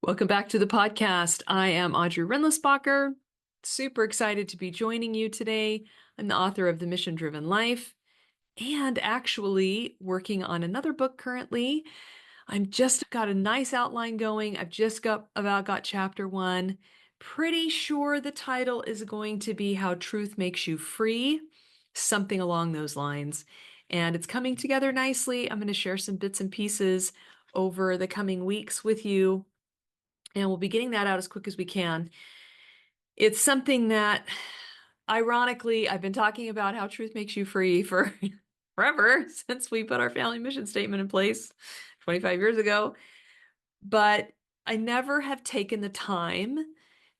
Welcome back to the podcast. I am Audrey Rindlisbacher. Super excited to be joining you today. I'm the author of The Mission Driven Life and actually working on another book currently. I'm just got a nice outline going. I've just got chapter one. Pretty sure the title is going to be How Truth Makes You Free, something along those lines. And it's coming together nicely. I'm going to share some bits and pieces over the coming weeks with you, and we'll be getting that out as quick as we can. It's something that, ironically, I've been talking about how truth makes you free for forever since we put our family mission statement in place 25 years ago. But I never have taken the time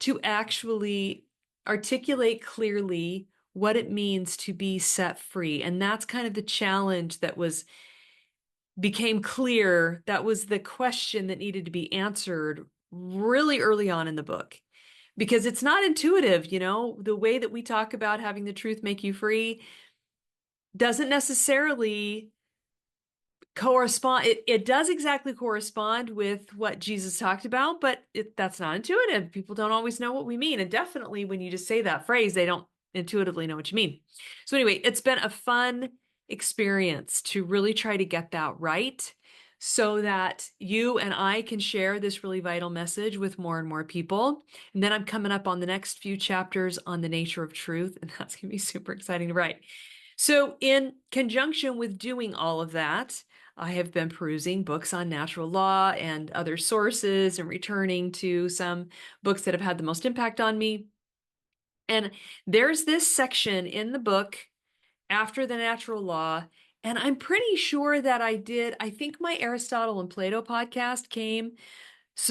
to actually articulate clearly what it means to be set free. And that's kind of the challenge that became clear. That was the question that needed to be answered really early on in the book, because it's not intuitive. The way that we talk about having the truth make you free doesn't necessarily correspond. It does exactly correspond with what Jesus talked about, but that's not intuitive. People don't always know what we mean. And definitely when you just say that phrase, they don't intuitively know what you mean. So anyway, it's been a fun experience to really try to get that right so that you and I can share this really vital message with more and more people. And then I'm coming up on the next few chapters on the nature of truth, and that's going to be super exciting to write. So in conjunction with doing all of that, I have been perusing books on natural law and other sources and returning to some books that have had the most impact on me. And there's this section in the book after the natural law, and I'm pretty sure that I think my Aristotle and Plato podcast came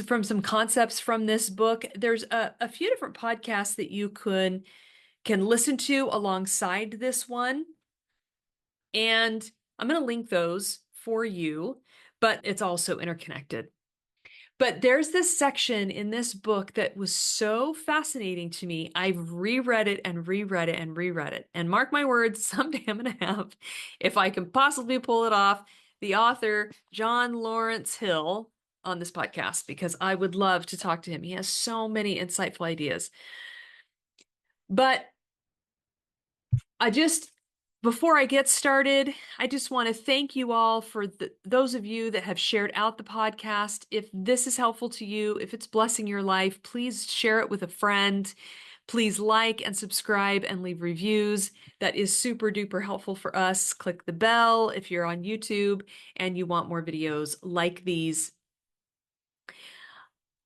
from some concepts from this book. There's a few different podcasts that you can listen to alongside this one. And I'm going to link those for you, but it's also interconnected. But there's this section in this book that was so fascinating to me. I've reread it and reread it and reread it. And mark my words, someday I'm going to have, if I can possibly pull it off, the author, John Lawrence Hill, on this podcast, because I would love to talk to him. He has so many insightful ideas. But before I get started, I just want to thank you all for those of you that have shared out the podcast. If this is helpful to you, if it's blessing your life, please share it with a friend. Please like and subscribe and leave reviews. That is super duper helpful for us. Click the bell if you're on YouTube and you want more videos like these.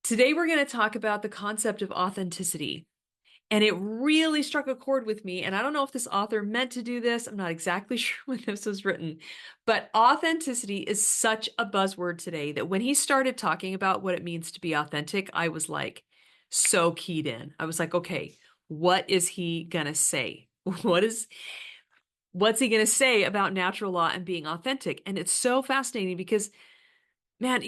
Today, we're going to talk about the concept of authenticity. And it really struck a chord with me. And I don't know if this author meant to do this. I'm not exactly sure when this was written. But authenticity is such a buzzword today that when he started talking about what it means to be authentic, I was like so keyed in. I was like, okay, what is he gonna say? What's he gonna say about natural law and being authentic? And it's so fascinating because, man,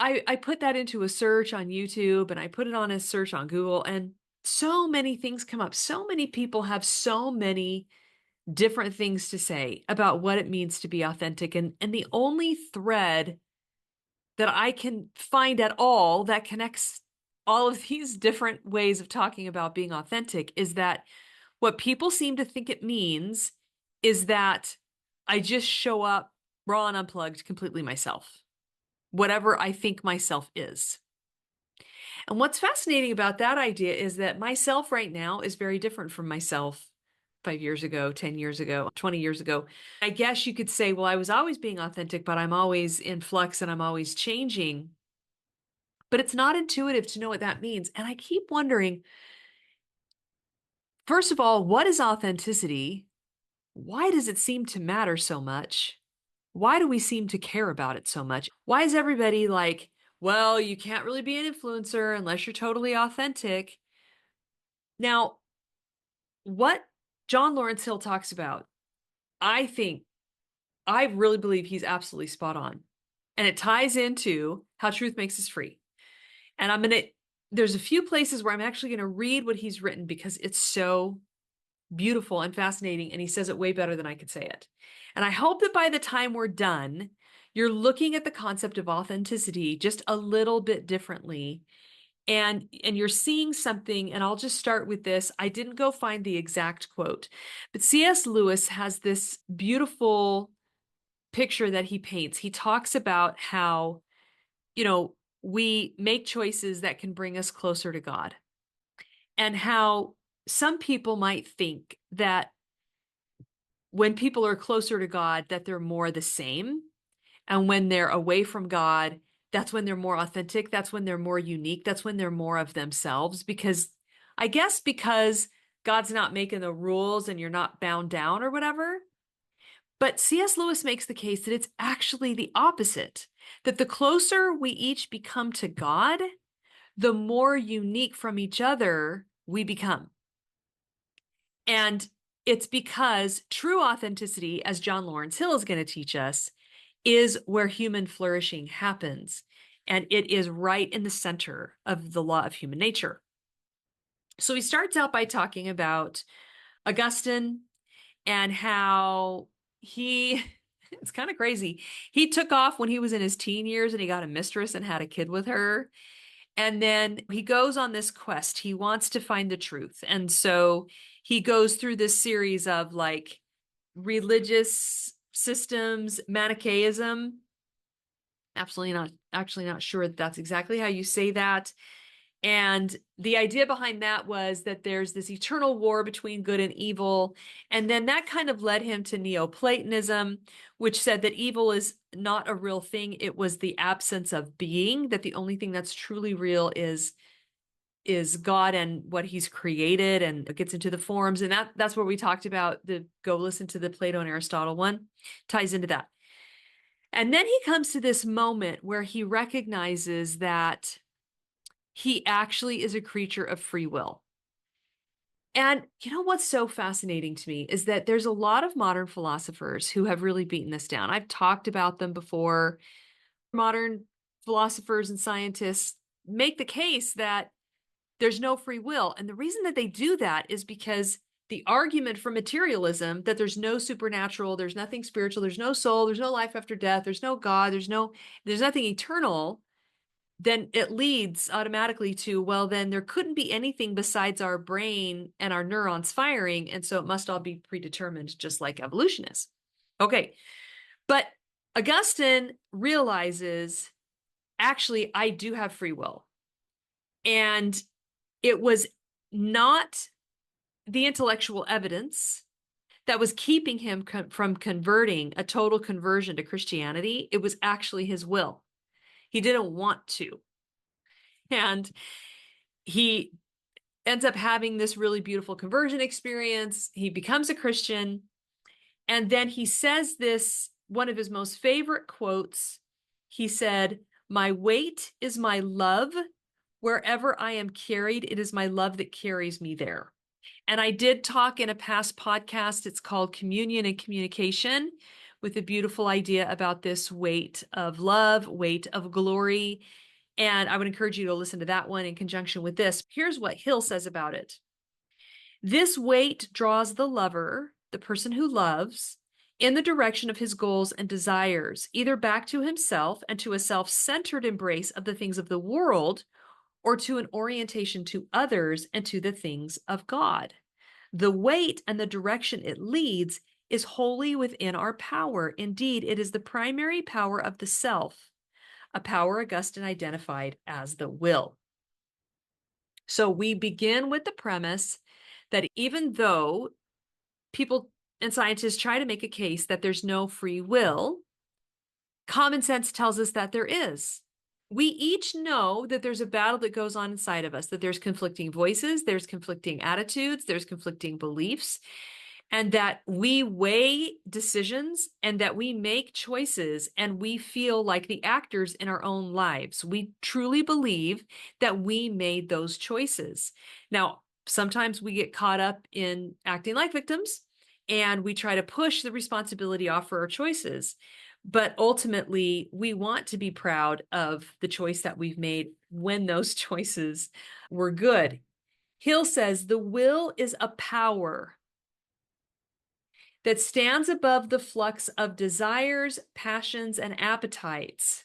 I put that into a search on YouTube and I put it on a search on Google, and so many things come up. So many people have so many different things to say about what it means to be authentic. And the only thread that I can find at all that connects all of these different ways of talking about being authentic is that what people seem to think it means is that I just show up raw and unplugged completely myself, whatever I think myself is. And what's fascinating about that idea is that myself right now is very different from myself 5 years ago, 10 years ago, 20 years ago. I guess you could say, well, I was always being authentic, but I'm always in flux and I'm always changing. But it's not intuitive to know what that means. And I keep wondering, first of all, what is authenticity? Why does it seem to matter so much? Why do we seem to care about it so much? Why is everybody like, well, you can't really be an influencer unless you're totally authentic? Now, what John Lawrence Hill talks about, I think, I really believe he's absolutely spot on. And it ties into how truth makes us free. And there's a few places where I'm actually going to read what he's written because it's so beautiful and fascinating. And he says it way better than I could say it. And I hope that by the time we're done, You're looking at the concept of authenticity just a little bit differently. And you're seeing something, and I'll just start with this. I didn't go find the exact quote, but C.S. Lewis has this beautiful picture that he paints. He talks about how, we make choices that can bring us closer to God, and how some people might think that when people are closer to God, that they're more the same. And when they're away from God, that's when they're more authentic. That's when they're more unique. That's when they're more of themselves. Because God's not making the rules and you're not bound down or whatever. But C.S. Lewis makes the case that it's actually the opposite, that the closer we each become to God, the more unique from each other we become. And it's because true authenticity, as John Lawrence Hill is going to teach us, is where human flourishing happens. And it is right in the center of the law of human nature. So he starts out by talking about Augustine and how it's kind of crazy. He took off when he was in his teen years and he got a mistress and had a kid with her. And then he goes on this quest. He wants to find the truth. And so he goes through this series of like religious systems, Manichaeism. Actually not sure that's exactly how you say that. And the idea behind that was that there's this eternal war between good and evil. And then that kind of led him to Neoplatonism, which said that evil is not a real thing. It was the absence of being, that the only thing that's truly real is God and what he's created, and it gets into the forms. And that's where we talked about go listen to the Plato and Aristotle one, ties into that. And then he comes to this moment where he recognizes that he actually is a creature of free will. And you know what's so fascinating to me is that there's a lot of modern philosophers who have really beaten this down. I've talked about them before. Modern philosophers and scientists make the case that there's no free will. And the reason that they do that is because the argument for materialism, that there's no supernatural, there's nothing spiritual, there's no soul, there's no life after death, there's no God, there's nothing eternal, then it leads automatically to, well, then there couldn't be anything besides our brain and our neurons firing. And so it must all be predetermined, just like evolution is. Okay. But Augustine realizes, actually, I do have free will. And it was not the intellectual evidence that was keeping him from converting a total conversion to Christianity. It was actually his will. He didn't want to. And he ends up having this really beautiful conversion experience. He becomes a Christian. And then he says this, one of his most favorite quotes. He said, "My weight is my love. Wherever I am carried, it is my love that carries me there." And I did talk in a past podcast, it's called Communion and Communication, with a beautiful idea about this weight of love, weight of glory. And I would encourage you to listen to that one in conjunction with this. Here's what Hill says about it. This weight draws the lover, the person who loves, in the direction of his goals and desires, either back to himself and to a self-centered embrace of the things of the world, or to an orientation to others and to the things of God. The weight and the direction it leads is wholly within our power. Indeed, it is the primary power of the self, a power Augustine identified as the will. So we begin with the premise that even though people and scientists try to make a case that there's no free will, common sense tells us that there is. We each know that there's a battle that goes on inside of us, that there's conflicting voices, there's conflicting attitudes, there's conflicting beliefs, and that we weigh decisions and that we make choices and we feel like the actors in our own lives. We truly believe that we made those choices. Now, sometimes we get caught up in acting like victims and we try to push the responsibility off for our choices. But ultimately, we want to be proud of the choice that we've made when those choices were good. Hill says the will is a power that stands above the flux of desires, passions, and appetites,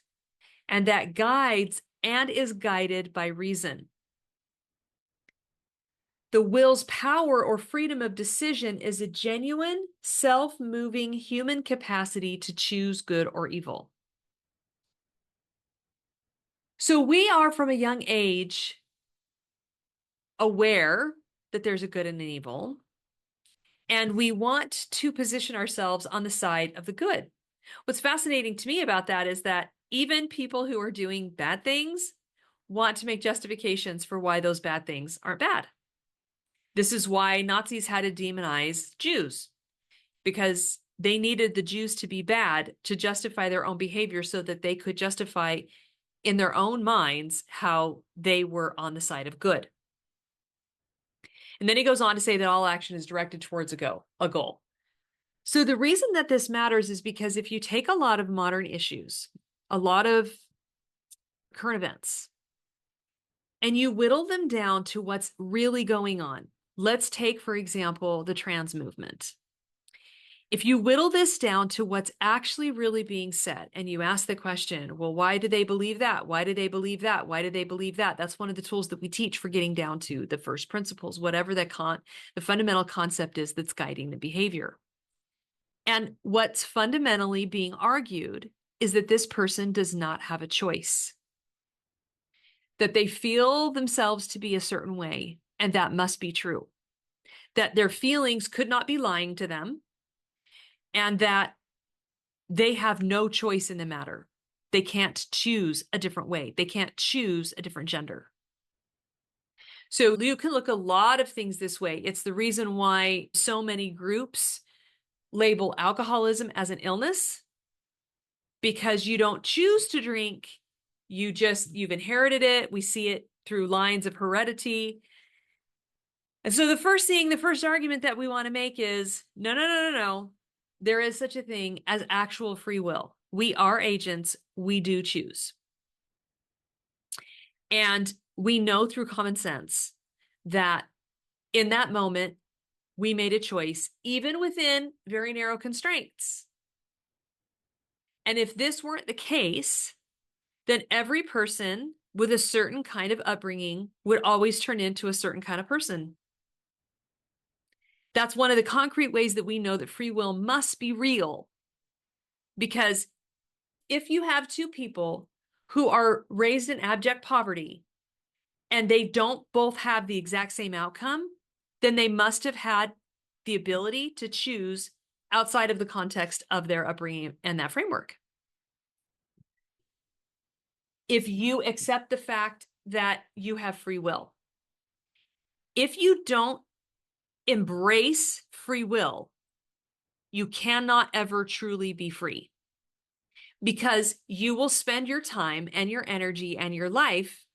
and that guides and is guided by reason. The will's power or freedom of decision is a genuine, self-moving human capacity to choose good or evil. So we are from a young age aware that there's a good and an evil, and we want to position ourselves on the side of the good. What's fascinating to me about that is that even people who are doing bad things want to make justifications for why those bad things aren't bad. This is why Nazis had to demonize Jews, because they needed the Jews to be bad to justify their own behavior so that they could justify in their own minds how they were on the side of good. And then he goes on to say that all action is directed towards a goal. So the reason that this matters is because if you take a lot of modern issues, a lot of current events, and you whittle them down to what's really going on. Let's take, for example, the trans movement. If you whittle this down to what's actually really being said, and you ask the question, well, why do they believe that? Why do they believe that? Why do they believe that? That's one of the tools that we teach for getting down to the first principles, whatever the fundamental concept is that's guiding the behavior. And what's fundamentally being argued is that this person does not have a choice, that they feel themselves to be a certain way, and that must be true, that their feelings could not be lying to them, and that they have no choice in the matter. They can't choose a different way. They can't choose a different gender. So you can look a lot of things this way. It's the reason why so many groups label alcoholism as an illness, because you don't choose to drink. You've inherited it. We see it through lines of heredity. And so the first argument that we want to make is, no. There is such a thing as actual free will. We are agents. We do choose. And we know through common sense that in that moment, we made a choice, even within very narrow constraints. And if this weren't the case, then every person with a certain kind of upbringing would always turn into a certain kind of person. That's one of the concrete ways that we know that free will must be real. Because if you have two people who are raised in abject poverty and they don't both have the exact same outcome, then they must have had the ability to choose outside of the context of their upbringing and that framework. If you accept the fact that you have free will, if you don't embrace free will, you cannot ever truly be free, because you will spend your time and your energy and your life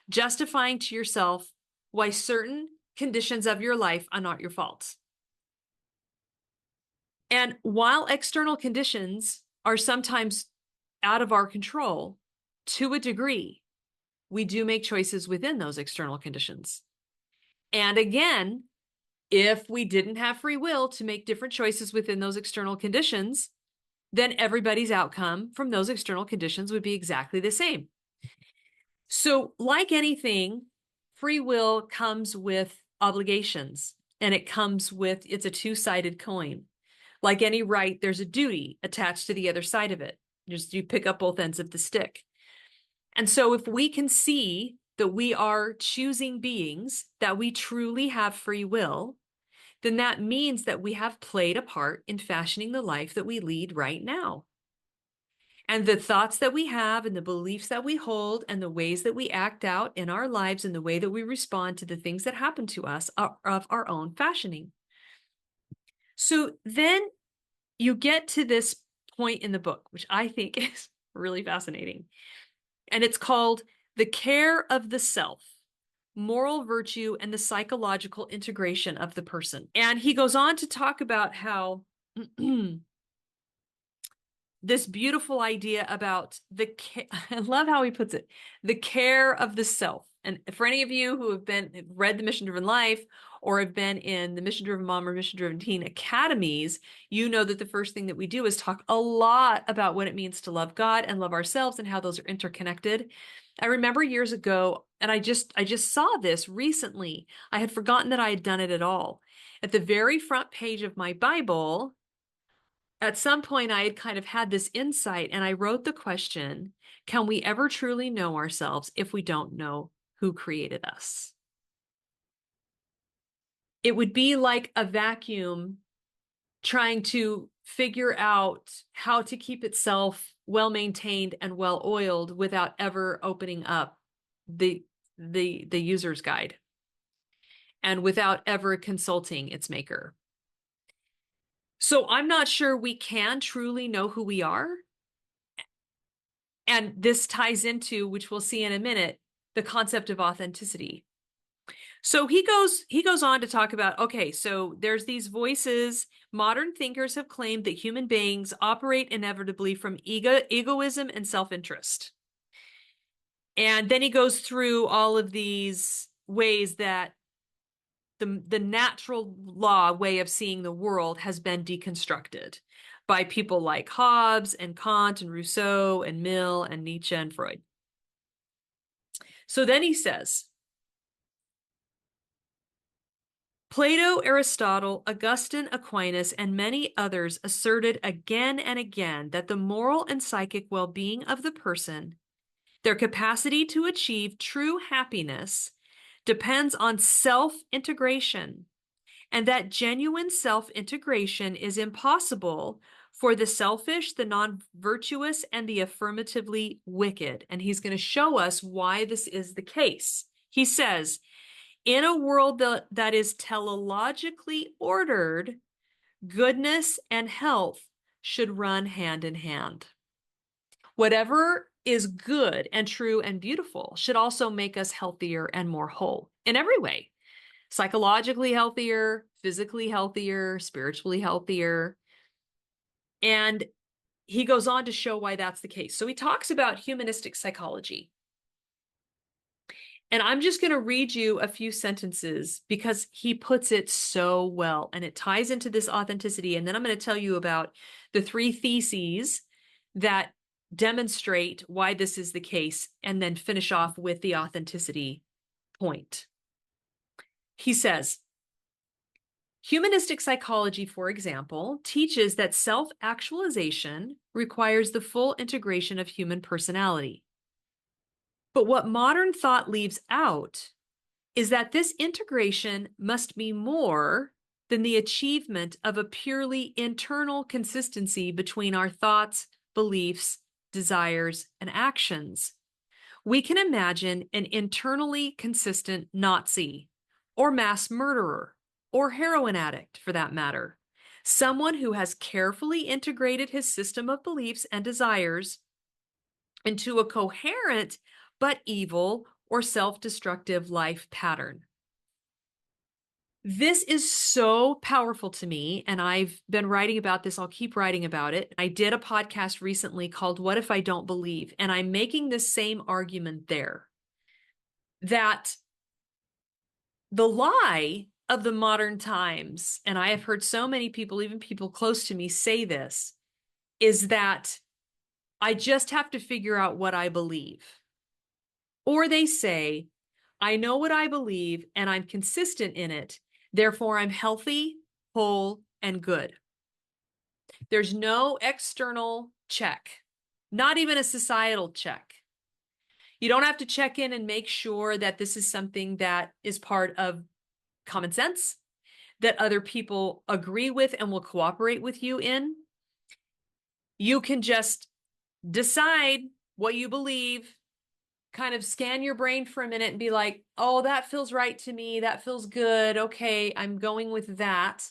justifying to yourself why certain conditions of your life are not your fault. And while external conditions are sometimes out of our control, to a degree, we do make choices within those external conditions. And again, if we didn't have free will to make different choices within those external conditions, then everybody's outcome from those external conditions would be exactly the same. So, like anything, free will comes with obligations, and it's a two-sided coin. Like any right, there's a duty attached to the other side of it. You pick up both ends of the stick. And so if we can see that we are choosing beings, that we truly have free will, then that means that we have played a part in fashioning the life that we lead right now. And the thoughts that we have and the beliefs that we hold and the ways that we act out in our lives and the way that we respond to the things that happen to us are of our own fashioning. So then you get to this point in the book, which I think is really fascinating. And it's called The Care of the Self, Moral Virtue and the Psychological Integration of the Person. And he goes on to talk about how this beautiful idea about I love how he puts it, the care of the self. And for any of you who have read The Mission Driven Life, or have been in the Mission Driven Mom or Mission Driven Teen academies, you know that the first thing that we do is talk a lot about what it means to love God and love ourselves and how those are interconnected. I remember years ago, and I just saw this recently. I had forgotten that I had done it at all. At the very front page of my Bible, at some point I had kind of had this insight, and I wrote the question, can we ever truly know ourselves if we don't know who created us? It would be like a vacuum trying to figure out how to keep itself well maintained and well oiled without ever opening up the user's guide and without ever consulting its maker. So I'm not sure we can truly know who we are. And this ties into, which we'll see in a minute, the concept of authenticity. So he goes on to talk about, okay, so there's these voices. Modern thinkers have claimed that human beings operate inevitably from egoism and self-interest. And then he goes through all of these ways that the natural law way of seeing the world has been deconstructed by people like Hobbes and Kant and Rousseau and Mill and Nietzsche and Freud. So then he says, Plato, Aristotle, Augustine, Aquinas, and many others asserted again and again that the moral and psychic well-being of the person, their capacity to achieve true happiness, depends on self-integration, and that genuine self-integration is impossible for the selfish, the non-virtuous, and the affirmatively wicked. And he's going to show us why this is the case. He says, in a world that is teleologically ordered, goodness and health should run hand in hand. Whatever is good and true and beautiful should also make us healthier and more whole in every way. Psychologically healthier, physically healthier, spiritually healthier. And he goes on to show why that's the case. So he talks about humanistic psychology. And I'm just going to read you a few sentences because he puts it so well, and it ties into this authenticity. And then I'm going to tell you about the 3 theses that demonstrate why this is the case, and then finish off with the authenticity point. He says, humanistic psychology, for example, teaches that self-actualization requires the full integration of human personality. But what modern thought leaves out is that this integration must be more than the achievement of a purely internal consistency between our thoughts, beliefs, desires, and actions. We can imagine an internally consistent Nazi, or mass murderer, or heroin addict for that matter, someone who has carefully integrated his system of beliefs and desires into a coherent but evil or self-destructive life pattern. This is so powerful to me, and I've been writing about this. I'll keep writing about it. I did a podcast recently called What If I Don't Believe? And I'm making this same argument there, that the lie of the modern times, and I have heard so many people, even people close to me, say this, is that I just have to figure out what I believe. Or they say, I know what I believe and I'm consistent in it. Therefore, I'm healthy, whole, and good. There's no external check, not even a societal check. You don't have to check in and make sure that this is something that is part of common sense, that other people agree with and will cooperate with you in. You can just decide what you believe, kind of scan your brain for a minute and be like, oh, that feels right to me. That feels good. Okay, I'm going with that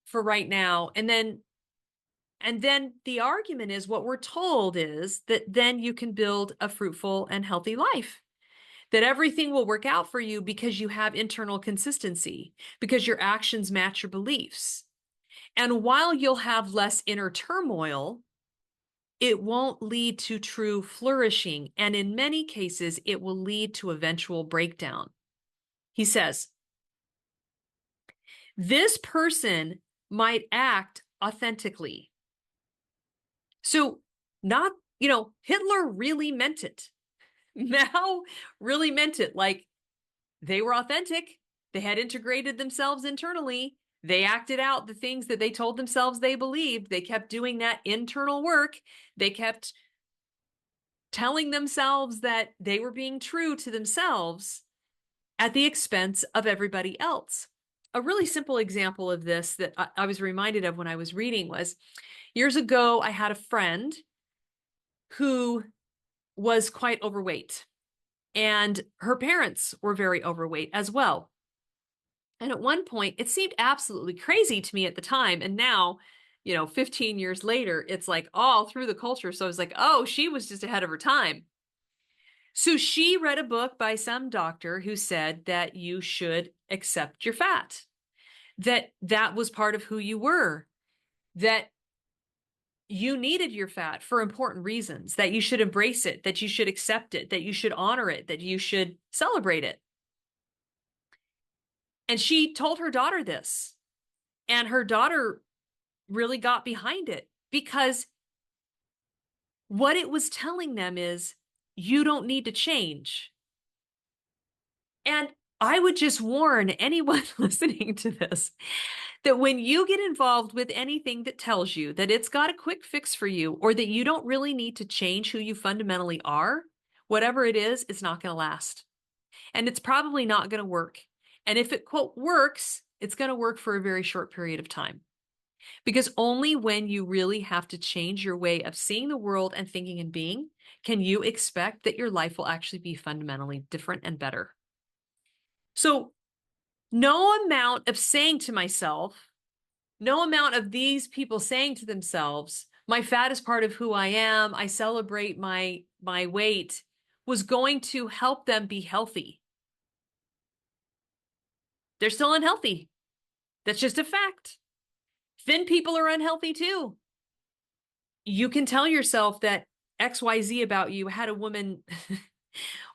for right now. And then the argument is, what we're told is that then you can build a fruitful and healthy life, that everything will work out for you because you have internal consistency, because your actions match your beliefs. And while you'll have less inner turmoil, it won't lead to true flourishing, and in many cases, it will lead to eventual breakdown. He says, this person might act authentically. So not, Hitler really meant it. Mao really meant it. Like, they were authentic. They had integrated themselves internally. They acted out the things that they told themselves they believed. They kept doing that internal work. They kept telling themselves that they were being true to themselves at the expense of everybody else. A really simple example of this that I was reminded of when I was reading was years ago, I had a friend who was quite overweight, and her parents were very overweight as well. And at one point, it seemed absolutely crazy to me at the time. And now, 15 years later, it's like all through the culture. So I was like, oh, she was just ahead of her time. So she read a book by some doctor who said that you should accept your fat, that was part of who you were, that you needed your fat for important reasons, that you should embrace it, that you should accept it, that you should honor it, that you should celebrate it. And she told her daughter this, and her daughter really got behind it because what it was telling them is you don't need to change. And I would just warn anyone listening to this that when you get involved with anything that tells you that it's got a quick fix for you or that you don't really need to change who you fundamentally are, whatever it is, it's not going to last. And it's probably not going to work. And if it, quote, works, it's going to work for a very short period of time. Because only when you really have to change your way of seeing the world and thinking and being can you expect that your life will actually be fundamentally different and better. So no amount of saying to myself, no amount of these people saying to themselves, my fat is part of who I am, I celebrate my weight, was going to help them be healthy. They're still unhealthy. That's just a fact. Thin people are unhealthy too. You can tell yourself that XYZ about you. I had a woman,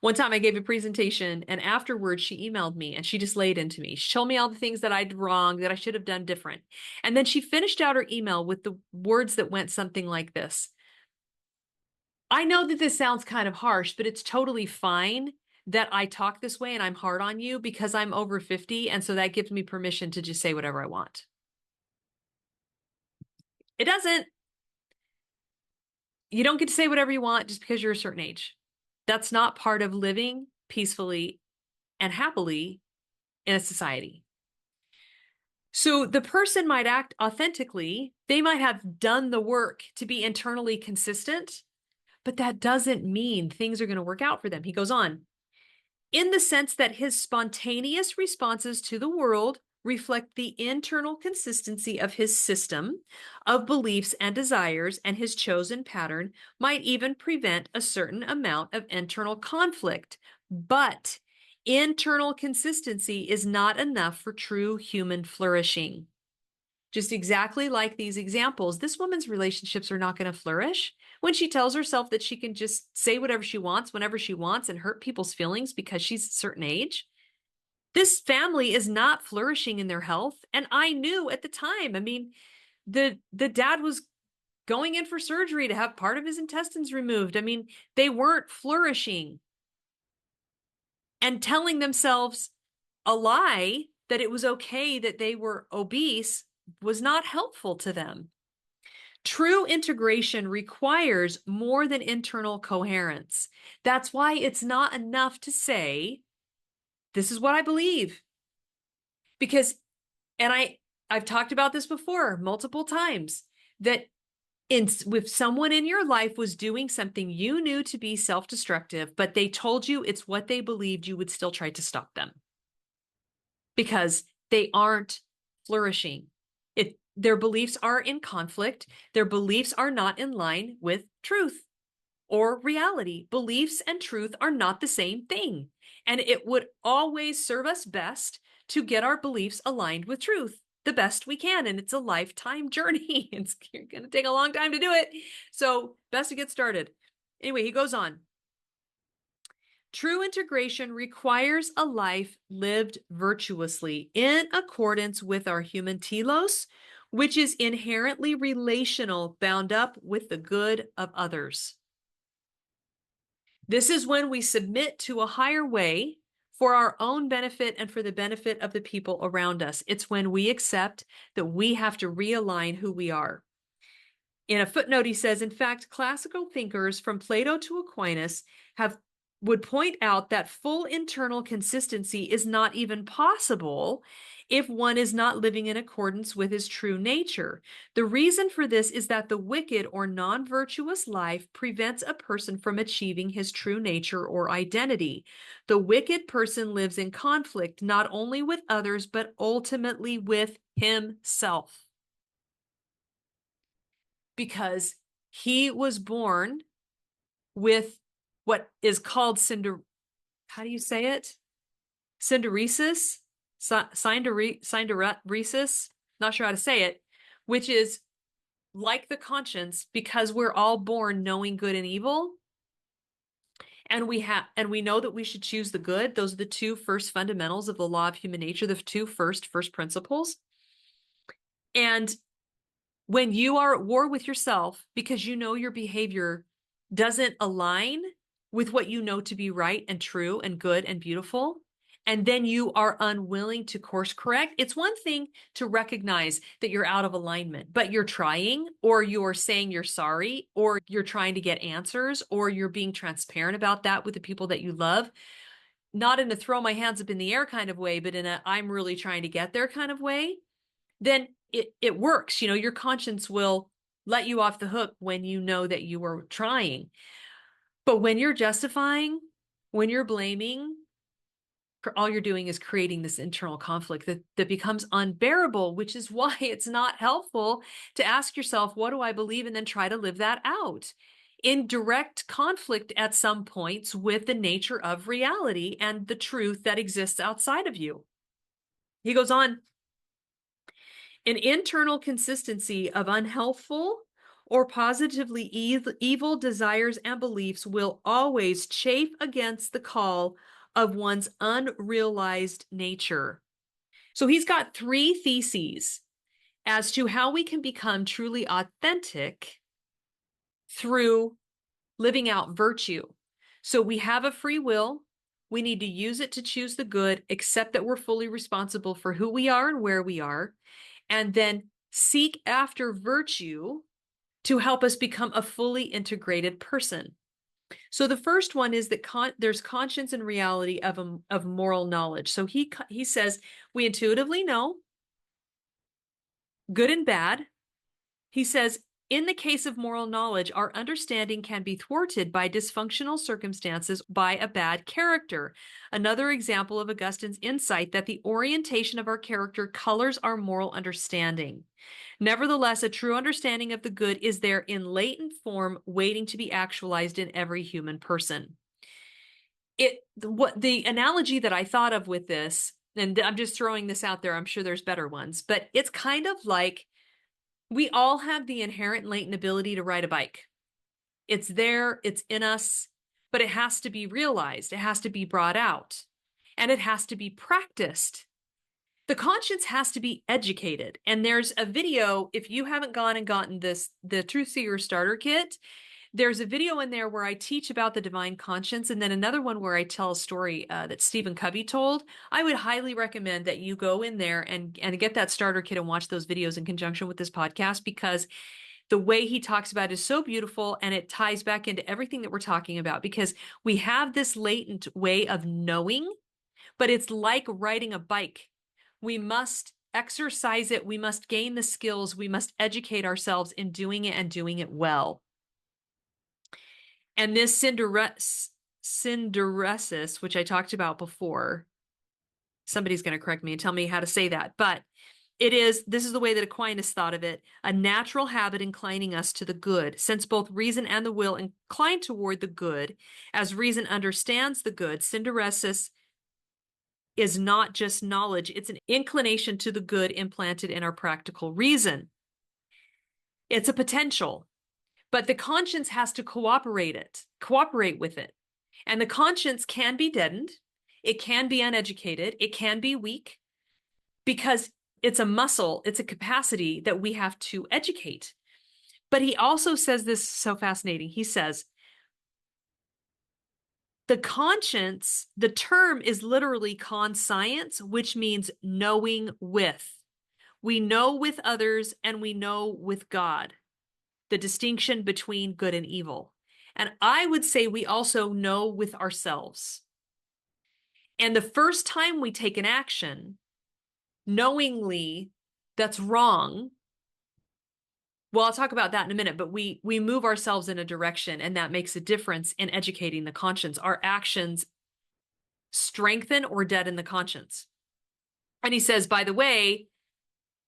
one time I gave a presentation and afterwards she emailed me and she just laid into me. She told me all the things that I did wrong, that I should have done different. And then she finished out her email with the words that went something like this. I know that this sounds kind of harsh, but it's totally fine that I talk this way and I'm hard on you because I'm over 50. And so that gives me permission to just say whatever I want. It doesn't. You don't get to say whatever you want just because you're a certain age. That's not part of living peacefully and happily in a society. So the person might act authentically. They might have done the work to be internally consistent, but that doesn't mean things are going to work out for them. He goes on, in the sense that his spontaneous responses to the world reflect the internal consistency of his system of beliefs and desires, and his chosen pattern might even prevent a certain amount of internal conflict. But internal consistency is not enough for true human flourishing. Just exactly like these examples, this woman's relationships are not going to flourish when she tells herself that she can just say whatever she wants whenever she wants and hurt people's feelings because she's a certain age. This family is not flourishing in their health. And I knew at the time, I mean, the dad was going in for surgery to have part of his intestines removed. I mean, they weren't flourishing. And telling themselves a lie that it was okay that they were obese was not helpful to them. True integration requires more than internal coherence. That's why it's not enough to say, this is what I believe. Because, and I've talked about this before multiple times, that if someone in your life was doing something you knew to be self-destructive, but they told you it's what they believed, you would still try to stop them because they aren't flourishing. Their beliefs are in conflict. Their beliefs are not in line with truth or reality. Beliefs and truth are not the same thing. And it would always serve us best to get our beliefs aligned with truth the best we can. And it's a lifetime journey. It's going to take a long time to do it. So best to get started. Anyway, he goes on. True integration requires a life lived virtuously in accordance with our human telos, which is inherently relational, bound up with the good of others. This is when we submit to a higher way for our own benefit and for the benefit of the people around us. It's when we accept that we have to realign who we are. In a footnote, he says, in fact, classical thinkers from Plato to Aquinas would point out that full internal consistency is not even possible if one is not living in accordance with his true nature. The reason for this is that the wicked or non-virtuous life prevents a person from achieving his true nature or identity. The wicked person lives in conflict not only with others, but ultimately with himself. Because he was born with what is called how do you say it? Synderesis? Synderesis? Not sure how to say it, which is like the conscience, because we're all born knowing good and evil. And we know that we should choose the good. Those are the two first fundamentals of the law of human nature, the two first principles. And when you are at war with yourself because you know your behavior doesn't align with what you know to be right and true and good and beautiful, and then you are unwilling to course correct, it's one thing to recognize that you're out of alignment, but you're trying, or you're saying you're sorry, or you're trying to get answers, or you're being transparent about that with the people that you love, not in a throw my hands up in the air kind of way, but in a I'm really trying to get there kind of way, then it works. You know, your conscience will let you off the hook when you know that you were trying. But when you're justifying, when you're blaming, all you're doing is creating this internal conflict that becomes unbearable, which is why it's not helpful to ask yourself, what do I believe? And then try to live that out in direct conflict at some points with the nature of reality and the truth that exists outside of you. He goes on, an internal consistency of unhealthful or positively evil desires and beliefs will always chafe against the call of one's unrealized nature. So he's got three theses as to how we can become truly authentic through living out virtue. So we have a free will. We need to use it to choose the good, accept that we're fully responsible for who we are and where we are, and then seek after virtue to help us become a fully integrated person. So the first one is that there's conscience and reality of moral knowledge. So he says we intuitively know good and bad. He says in the case of moral knowledge, our understanding can be thwarted by dysfunctional circumstances, by a bad character. Another example of Augustine's insight that the orientation of our character colors our moral understanding. Nevertheless, a true understanding of the good is there in latent form, waiting to be actualized in every human person. What the analogy that I thought of with this, and I'm just throwing this out there, I'm sure there's better ones, but it's kind of like we all have the inherent latent ability to ride a bike. It's there, it's in us, but it has to be realized, it has to be brought out, and it has to be practiced. The conscience has to be educated. And there's a video, if you haven't gone and gotten the Truth Seeker Starter Kit, there's a video in there where I teach about the divine conscience, and then another one where I tell a story that Stephen Covey told. I would highly recommend that you go in there and get that starter kit and watch those videos in conjunction with this podcast, because the way he talks about it is so beautiful, and it ties back into everything that we're talking about, because we have this latent way of knowing, but it's like riding a bike. We must exercise it. We must gain the skills. We must educate ourselves in doing it and doing it well. And this synderesis, which I talked about before, somebody's going to correct me and tell me how to say that, but this is the way that Aquinas thought of it, a natural habit inclining us to the good, since both reason and the will incline toward the good, as reason understands the good. Synderesis is not just knowledge, it's an inclination to the good implanted in our practical reason. It's a potential, but the conscience has to cooperate with it. And the conscience can be deadened. It can be uneducated. It can be weak because it's a muscle, it's a capacity that we have to educate. But he also says this so fascinating. He says, the conscience, the term is literally conscience, which means knowing with. We know with others and we know with God the distinction between good and evil. And I would say we also know with ourselves. And the first time we take an action, knowingly that's wrong, well, I'll talk about that in a minute, but we move ourselves in a direction, and that makes a difference in educating the conscience. Our actions strengthen or deaden the conscience. And he says, by the way,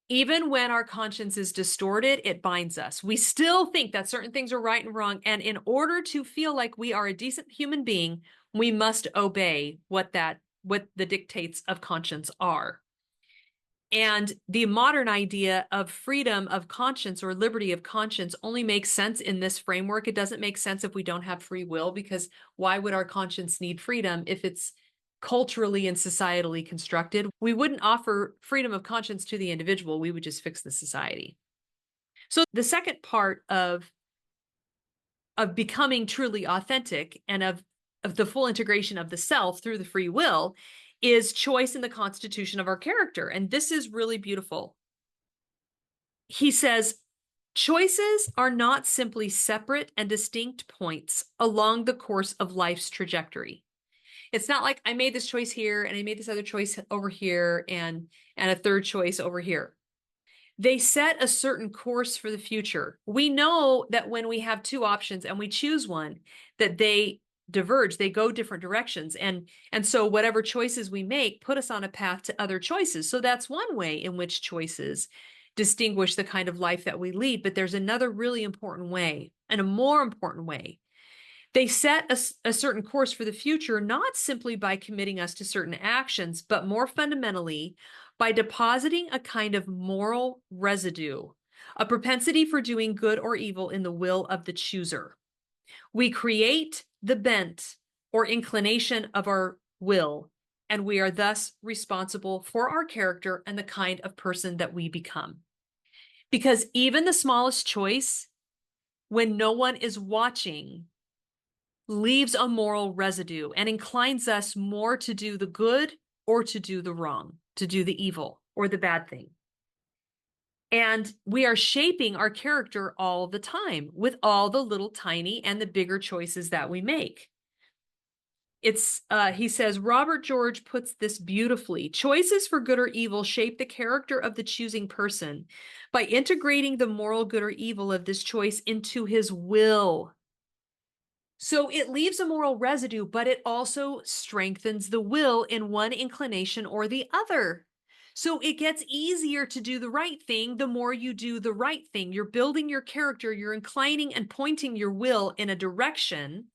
even when our conscience is distorted, it binds us. We still think that certain things are right and wrong. And in order to feel like we are a decent human being, we must obey what the dictates of conscience are. And the modern idea of freedom of conscience or liberty of conscience only makes sense in this framework. It doesn't make sense if we don't have free will, because why would our conscience need freedom if it's culturally and societally constructed? We wouldn't offer freedom of conscience to the individual. We would just fix the society. So the second part of becoming truly authentic and of the full integration of the self through the free will is choice in the constitution of our character. And this is really beautiful. He says, choices are not simply separate and distinct points along the course of life's trajectory. It's not like I made this choice here and I made this other choice over here and a third choice over here. They set a certain course for the future. We know that when we have two options and we choose one, that they diverge, they go different directions. And so whatever choices we make put us on a path to other choices. So that's one way in which choices distinguish the kind of life that we lead. But there's another really important way, and a more important way. They set a certain course for the future, not simply by committing us to certain actions, but more fundamentally by depositing a kind of moral residue, a propensity for doing good or evil in the will of the chooser. We create the bent or inclination of our will, and we are thus responsible for our character and the kind of person that we become. Because even the smallest choice, when no one is watching, leaves a moral residue and inclines us more to do the good or to do the wrong, to do the evil or the bad thing. And we are shaping our character all the time with all the little tiny and the bigger choices that we make. He says, Robert George puts this beautifully. Choices for good or evil shape the character of the choosing person by integrating the moral good or evil of this choice into his will. So it leaves a moral residue, but it also strengthens the will in one inclination or the other. So it gets easier to do the right thing the more you do the right thing. You're building your character, you're inclining and pointing your will in a direction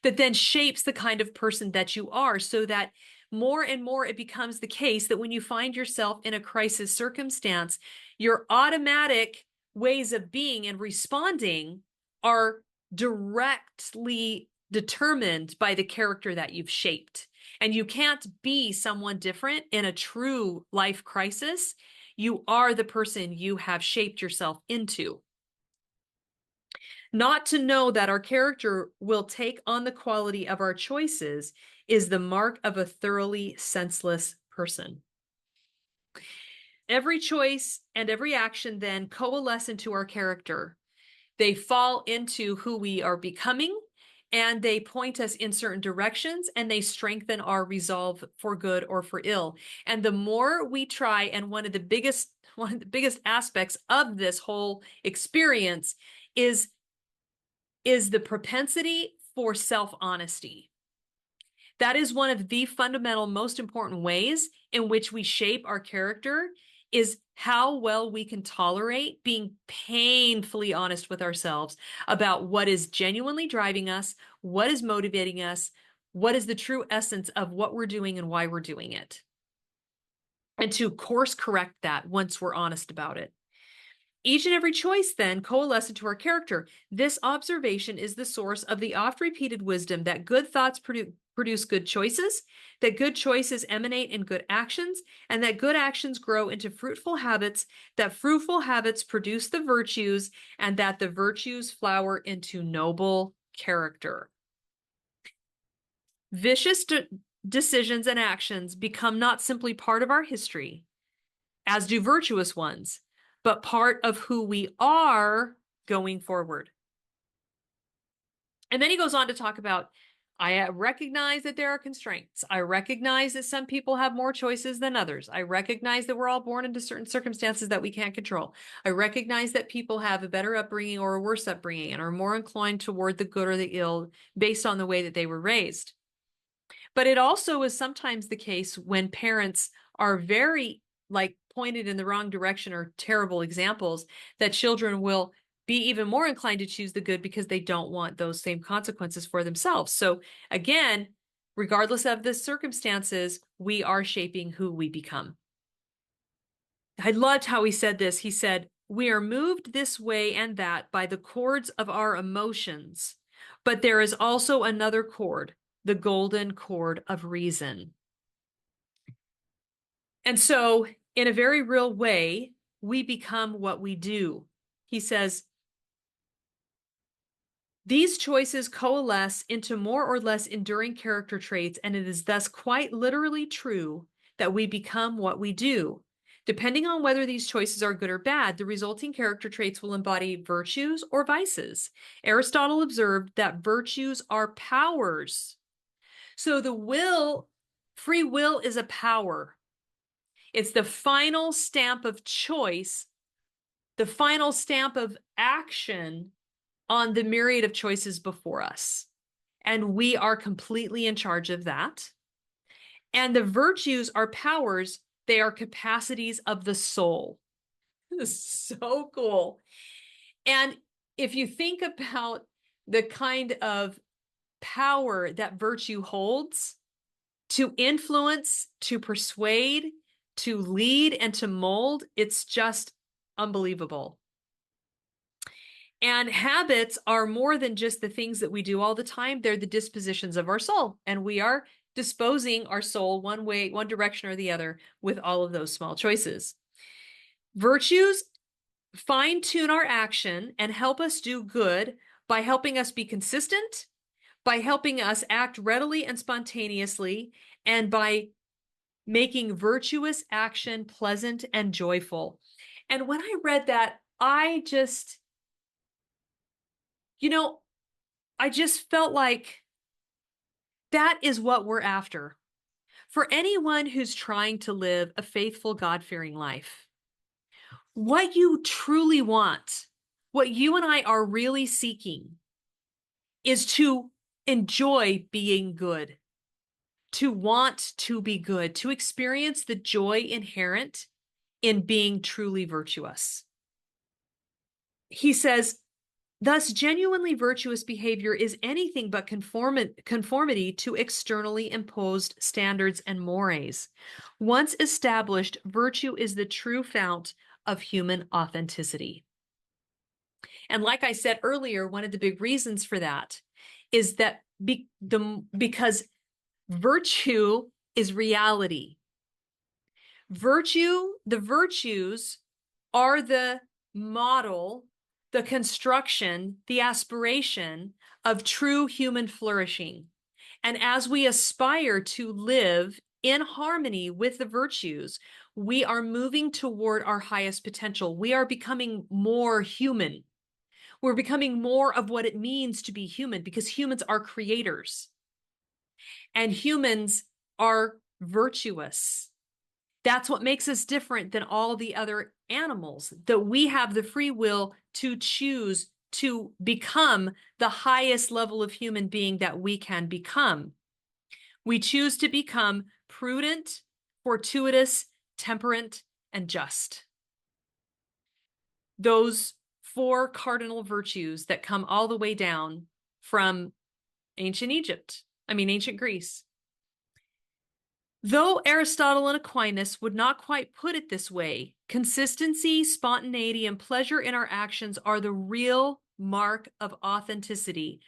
that then shapes the kind of person that you are, so that more and more it becomes the case that when you find yourself in a crisis circumstance, your automatic ways of being and responding are directly determined by the character that you've shaped. And you can't be someone different in a true life crisis. You are the person you have shaped yourself into. Not to know that our character will take on the quality of our choices is the mark of a thoroughly senseless person. Every choice and every action then coalesce into our character. They fall into who we are becoming, and they point us in certain directions, and they strengthen our resolve for good or for ill. And the more we try, and one of the biggest aspects of this whole experience is the propensity for self-honesty. That is one of the fundamental, most important ways in which we shape our character, is how well we can tolerate being painfully honest with ourselves about what is genuinely driving us, what is motivating us, what is the true essence of what we're doing and why we're doing it. And to course correct that once we're honest about it. Each and every choice then coalesce into our character. This observation is the source of the oft-repeated wisdom that good thoughts produce good choices, that good choices emanate in good actions, and that good actions grow into fruitful habits, that fruitful habits produce the virtues, and that the virtues flower into noble character. Vicious decisions and actions become not simply part of our history, as do virtuous ones, but part of who we are going forward. And then he goes on to talk about, I recognize that there are constraints. I recognize that some people have more choices than others. I recognize that we're all born into certain circumstances that we can't control. I recognize that people have a better upbringing or a worse upbringing and are more inclined toward the good or the ill based on the way that they were raised. But it also is sometimes the case when parents are very pointed in the wrong direction or terrible examples, that children will be even more inclined to choose the good because they don't want those same consequences for themselves. So again, regardless of the circumstances, we are shaping who we become. I loved how he said this. He said, "We are moved this way and that by the cords of our emotions, but there is also another cord, the golden cord of reason." And so, in a very real way, we become what we do. He says, these choices coalesce into more or less enduring character traits, and it is thus quite literally true that we become what we do. Depending on whether these choices are good or bad, the resulting character traits will embody virtues or vices. Aristotle observed that virtues are powers. So free will is a power. It's the final stamp of choice, the final stamp of action on the myriad of choices before us. And we are completely in charge of that. And the virtues are powers, they are capacities of the soul. This is so cool. And if you think about the kind of power that virtue holds to influence, to persuade, to lead, and to mold, it's just unbelievable. And habits are more than just the things that we do all the time. They're the dispositions of our soul. And we are disposing our soul one way, one direction or the other with all of those small choices. Virtues fine tune our action and help us do good by helping us be consistent, by helping us act readily and spontaneously, and by making virtuous action pleasant and joyful. And when I read that, I just felt like that is what we're after. For anyone who's trying to live a faithful, God-fearing life, what you truly want, what you and I are really seeking, is to enjoy being good, to want to be good, to experience the joy inherent in being truly virtuous. He says, thus, genuinely virtuous behavior is anything but conformity to externally imposed standards and mores. Once established, virtue is the true fount of human authenticity. And like I said earlier, one of the big reasons for that is that because virtue is reality. The virtues are the model, the construction, the aspiration of true human flourishing. And as we aspire to live in harmony with the virtues, we are moving toward our highest potential. We are becoming more human. We're becoming more of what it means to be human, because humans are creators and humans are virtuous. That's what makes us different than all the other animals, that we have the free will to choose to become the highest level of human being that we can become. We choose to become prudent, fortuitous, temperate, and just. Those four cardinal virtues that come all the way down from ancient Greece. Though Aristotle and Aquinas would not quite put it this way, consistency, spontaneity, and pleasure in our actions are the real mark of authenticity.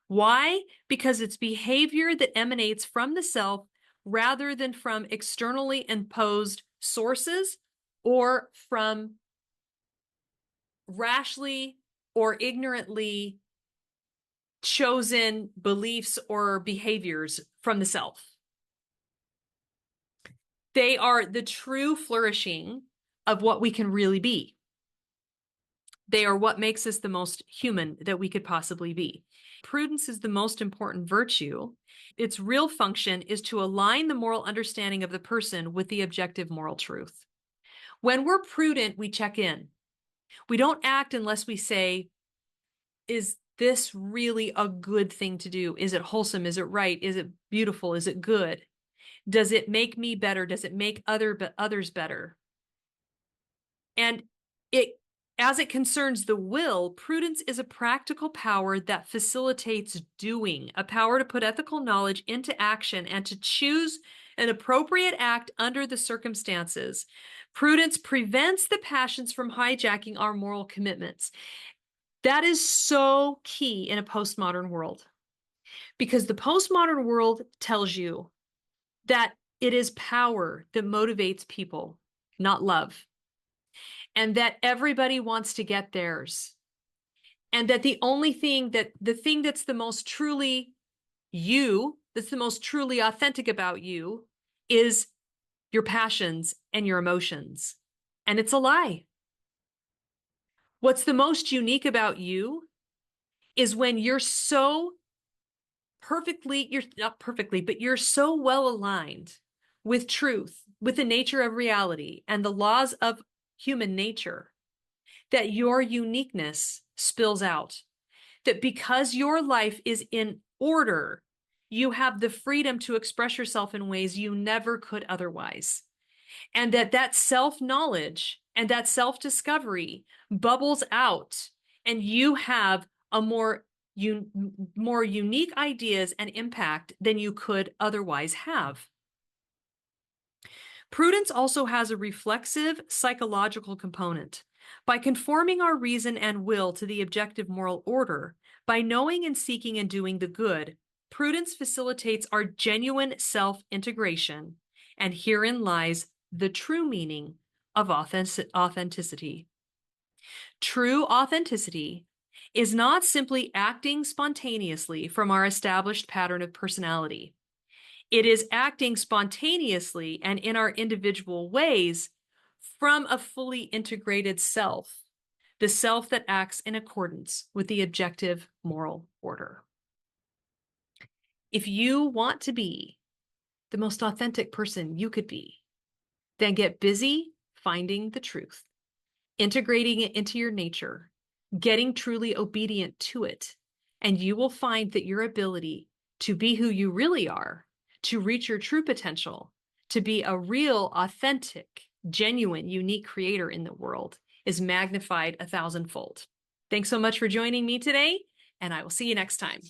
Why? Because it's behavior that emanates from the self rather than from externally imposed sources or from rashly or ignorantly chosen beliefs or behaviors from the self. They are the true flourishing of what we can really be. They are what makes us the most human that we could possibly be. Prudence is the most important virtue. Its real function is to align the moral understanding of the person with the objective moral truth. When we're prudent, we check in. We don't act unless we say, is this really a good thing to do? Is it wholesome? Is it right? Is it beautiful? Is it good? Does it make me better? Does it make others better? And as it concerns the will, prudence is a practical power that facilitates doing, a power to put ethical knowledge into action and to choose an appropriate act under the circumstances. Prudence prevents the passions from hijacking our moral commitments. That is so key in a postmodern world, because the postmodern world tells you that it is power that motivates people, not love, and that everybody wants to get theirs, and that the thing that's the most truly you, that's the most truly authentic about you, is your passions and your emotions. And it's a lie. What's the most unique about you is when you're so you're not perfectly, but you're so well aligned with truth, with the nature of reality and the laws of human nature, that your uniqueness spills out. That because your life is in order, you have the freedom to express yourself in ways you never could otherwise. And that self-knowledge and that self-discovery bubbles out, and you have a more unique ideas and impact than you could otherwise have. Prudence also has a reflexive psychological component. By conforming our reason and will to the objective moral order, by knowing and seeking and doing the good, prudence facilitates our genuine self-integration, and herein lies the true meaning of authenticity. True authenticity is not simply acting spontaneously from our established pattern of personality. It is acting spontaneously and in our individual ways from a fully integrated self, the self that acts in accordance with the objective moral order. If you want to be the most authentic person you could be, then get busy finding the truth, integrating it into your nature, getting truly obedient to it, and you will find that your ability to be who you really are, to reach your true potential, to be a real, authentic, genuine, unique creator in the world is magnified 1,000-fold. Thanks so much for joining me today, and I will see you next time.